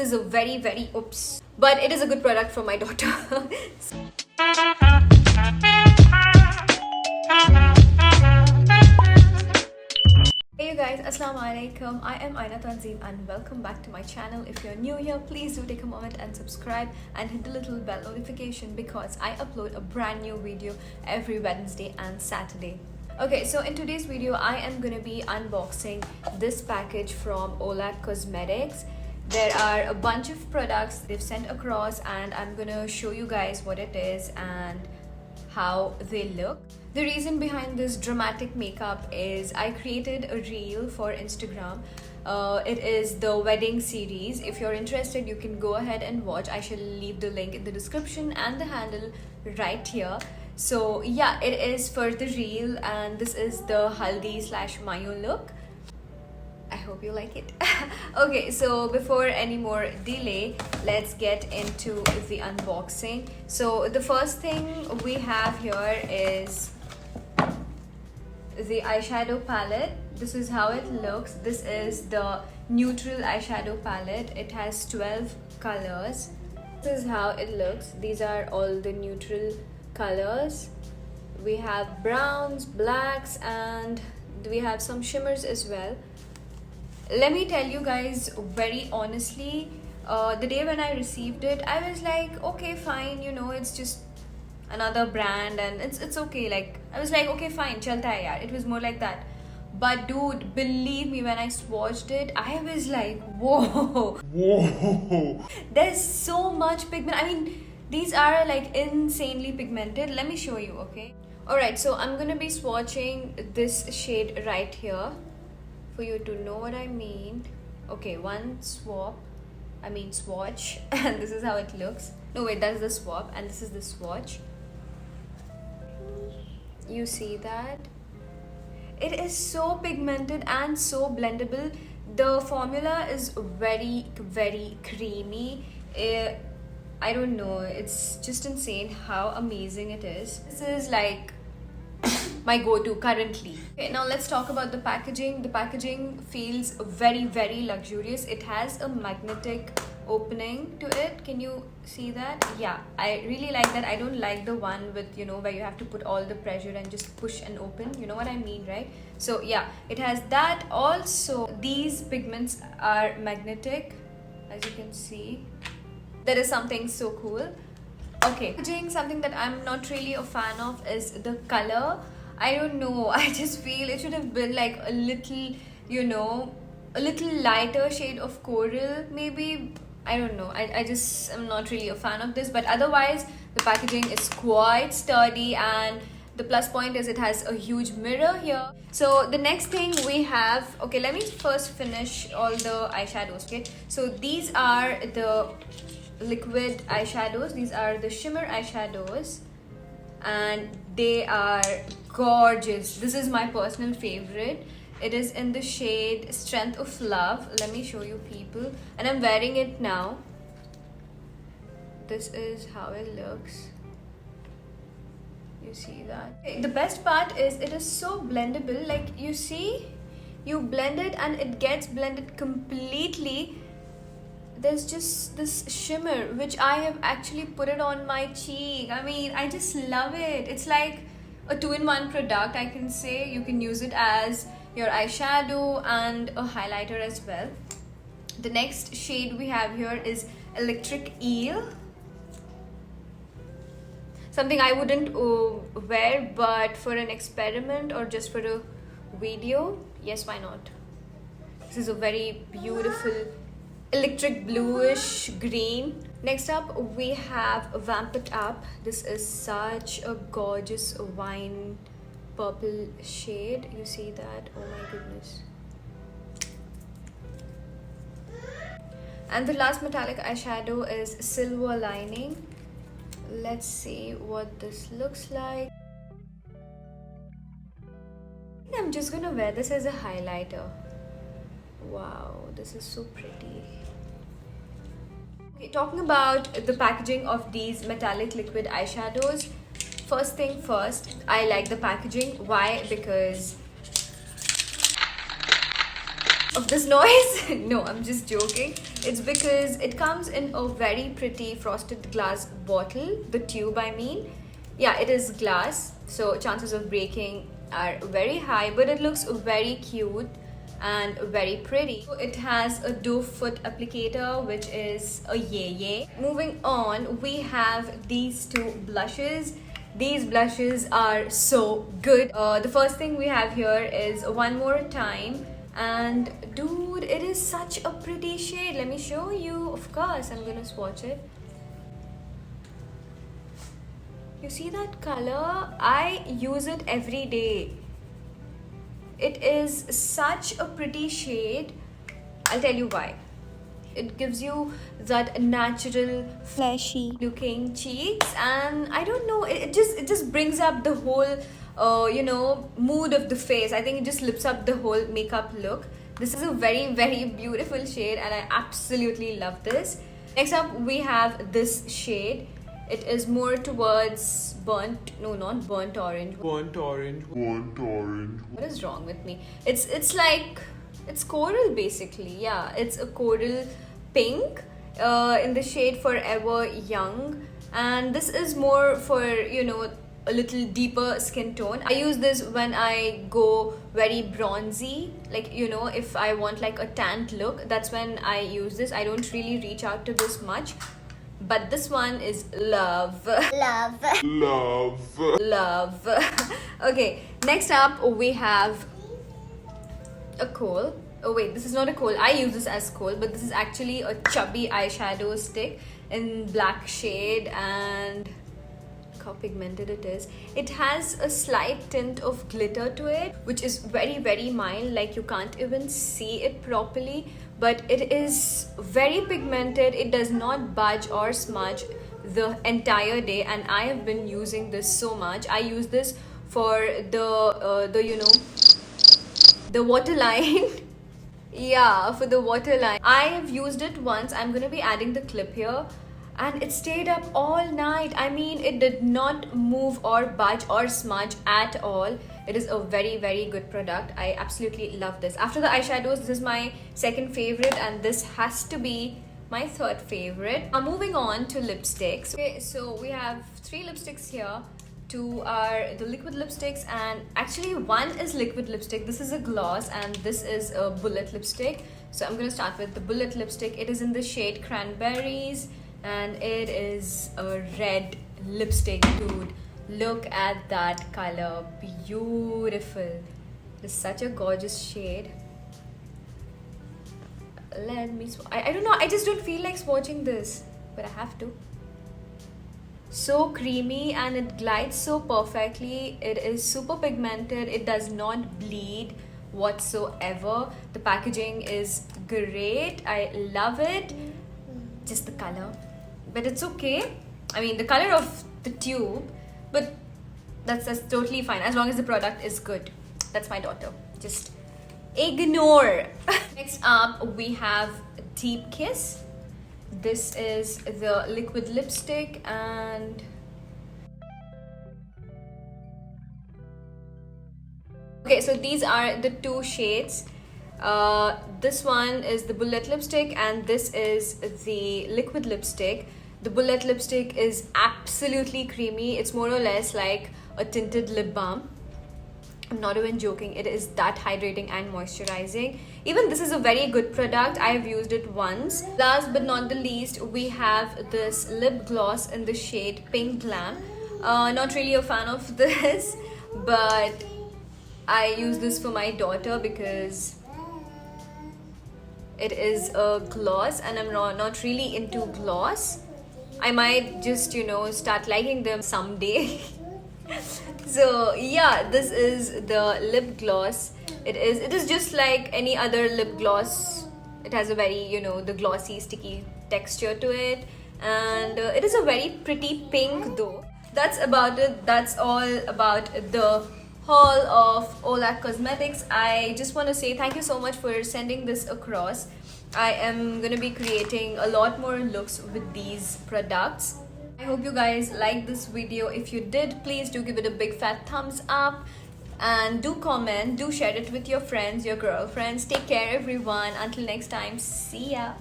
This is a very oops, but it is a good product for my daughter. Hey you guys, Assalamu alaikum. I am Aina Tanzeen and welcome back to my channel. If you're new here, please do take a moment and subscribe and hit the little bell notification because I upload a brand new video every Wednesday and Saturday. Okay, so in today's video, I am gonna be unboxing this package from Olac Cosmetics. There are a bunch of products they've sent across and I'm gonna show you guys what it is and how they look. The reason behind this dramatic makeup is I created a reel for Instagram. It is the wedding series. If you're interested, you can go ahead and watch. I shall leave the link in the description and the handle right here. So yeah, it is for the reel and this is the Haldi/Mayo look. I hope you like it. Okay, so before any more delay, let's get into the unboxing. So the first thing we have here is the eyeshadow palette. This is how it looks. This is the neutral eyeshadow palette. It has 12 colors. This is how it looks. These are all the neutral colors. We have browns, blacks, and we have some shimmers as well. Let me tell you guys very honestly, the day when I received it, I was like, okay, fine, you know, it's just another brand and it's okay. Like, I was like, okay, fine, chalta hai yaar. It was more like that. But dude, believe me, when I swatched it, I was like, whoa. There's so much pigment. I mean, these are like insanely pigmented. Let me show you, okay? Alright, so I'm gonna be swatching this shade right here for you to know what I mean. Okay, one swatch, and this is how it looks. No wait, that's the swap and this is the swatch. You see that? It is so pigmented and so blendable. The formula is very creamy. I don't know, it's just insane how amazing it is. This is like my go-to currently. Okay, now let's talk about the packaging. The packaging feels very luxurious. It has a magnetic opening to it. Can you see that? Yeah, I really like that. I don't like the one with, you know, where you have to put all the pressure and just push and open. You know what I mean, right? So yeah, it has that. Also, these pigments are magnetic, as you can see. That is something so cool. Okay, something that I'm not really a fan of is the color. I don't know, I just feel it should have been like a little, you know, a little lighter shade of coral maybe. I don't know, I just am not really a fan of this, but otherwise the packaging is quite sturdy and the plus point is it has a huge mirror here. So the next thing we have, okay, let me first finish all the eyeshadows, okay? So these are the liquid eyeshadows. These are the shimmer eyeshadows and they are gorgeous. This is my personal favorite. It is in the shade Strength of Love. Let me show you people, and I'm wearing it now. This is how it looks. You see that? Okay, the best part is it is so blendable. Like, you see, you blend it and it gets blended completely. There's just this shimmer which I have actually put it on my cheek. I mean, I just love it. It's like a 2-in-1 product, I can say. You can use it as your eyeshadow and a highlighter as well. The next shade we have here is Electric Eel. Something I wouldn't wear, but for an experiment or just for a video, yes, why not? This is a very beautiful electric bluish green. Next up we have Vamp It Up. This is such a gorgeous wine purple shade. You see that? Oh my goodness. And the last metallic eyeshadow is Silver Lining. Let's see what this looks like. I'm just gonna wear this as a highlighter. Wow, this is so pretty. Okay, talking about the packaging of these metallic liquid eyeshadows, first thing first, I like the packaging. Why? Because of this noise. No, I'm just joking. It's because it comes in a very pretty frosted glass bottle, the tube I mean. Yeah, it is glass, so chances of breaking are very high, but it looks very cute and very pretty. So it has a doe foot applicator, which is a yay. Moving on, we have these two blushes. These blushes are so good. The first thing we have here is One More Time, and dude, it is such a pretty shade. Let me show you. Of course, I'm gonna swatch it. You see that color? I use it every day. It is such a pretty shade. I'll tell you why. It gives you that natural fleshy looking cheeks, and I don't know, it just brings up the whole mood of the face. I think it just lifts up the whole makeup look. This is a very beautiful shade and I absolutely love this. Next up we have this shade. It is more towards not burnt orange. What is wrong with me? It's like, it's coral basically. Yeah, it's a coral pink in the shade Forever Young, and this is more for a little deeper skin tone. I use this when I go very bronzy, like if I want like a tanned look, that's when I use this. I don't really reach out to this much, but this one is love. Okay, next up we have a kohl. Oh wait, this is not a kohl. I use this as kohl, but this is actually a chubby eyeshadow stick in black shade, and look how pigmented it is. It has a slight tint of glitter to it, which is very mild, like you can't even see it properly, but it is very pigmented. It does not budge or smudge the entire day, and I have been using this so much. I use this for the waterline. Yeah, for the waterline. I have used it once. I'm gonna be adding the clip here, and it stayed up all night. I mean, it did not move or budge or smudge at all. It is a very good product. I absolutely love this. After the eyeshadows, this is my second favorite, and this has to be my third favorite. Now moving on to lipsticks. Okay, so we have 3 lipsticks here. 2 are the liquid lipsticks, and actually one is liquid lipstick. This is a gloss and this is a bullet lipstick. So I'm gonna start with the bullet lipstick. It is in the shade Cranberries, and it is a red lipstick, dude. Look at that color, beautiful. It's such a gorgeous shade. Let me I don't know, I just don't feel like swatching this, but I have to. So creamy, and it glides so perfectly. It is super pigmented. It does not bleed whatsoever. The packaging is great. I love it. Just the color, but it's okay. I mean, the color of the tube, but that's totally fine as long as the product is good. That's my daughter. Just ignore. Next up we have Deep Kiss. This is the liquid lipstick, and okay, so these are the 2 shades. This one is the bullet lipstick and this is the liquid lipstick. The bullet lipstick is absolutely creamy. It's more or less like a tinted lip balm. I'm not even joking. It is that hydrating and moisturizing. Even this is a very good product. I have used it once. Last but not the least, we have this lip gloss in the shade Pink Glam. Not really a fan of this, but I use this for my daughter because it is a gloss and I'm not really into gloss. I might just, start liking them someday. So yeah, this is the lip gloss. It is just like any other lip gloss. It has a very, the glossy, sticky texture to it, and it is a very pretty pink though. That's about it. That's all about the haul of Olak Cosmetics. I just want to say thank you so much for sending this across. I am gonna be creating a lot more looks with these products. I hope you guys liked this video. If you did, please do give it a big fat thumbs up. And do comment, do share it with your friends, your girlfriends. Take care, everyone. Until next time, see ya.